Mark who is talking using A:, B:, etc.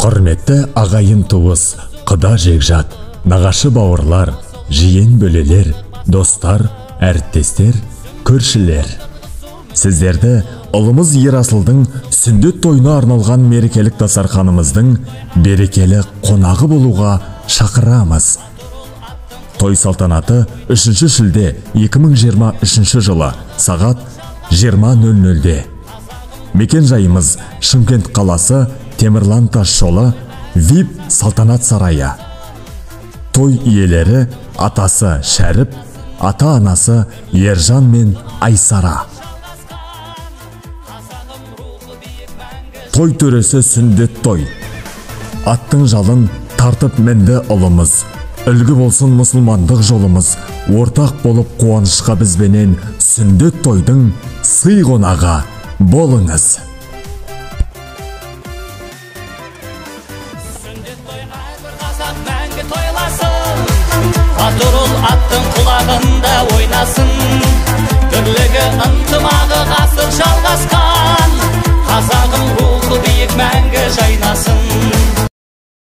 A: Құрметті ағайын туыс, құда жекжат, нағашы бауырлар, жиен бөлелер, достар, әріптестер, көршілер. Сіздерді ұлымыз Ерасылдың сүндет тойына арналған мерекелік дастарханымыздың берекелі қонағы болуға шақырамыз. Той салтанаты 3 шілде 2023 жылы сағат 20:00-де. Мекен жайымыз Шымкент қаласы, Темірлан тас жолы, VIP салтанат сарайы. Той иелері атасы Шәріп, ата-анасы Ержан мен Айсара. Той төресі сүндет той. Аттың жалын тартып мінді ұлымыз. Үлгі болсын мұсылмандық жолымыз. Ортақ болып қуанышқа бізбенен сүндет тойдың сый қонаға болыңыз.
B: Атырыл аттың құлағында ойнасын, бірлігі ынтымақ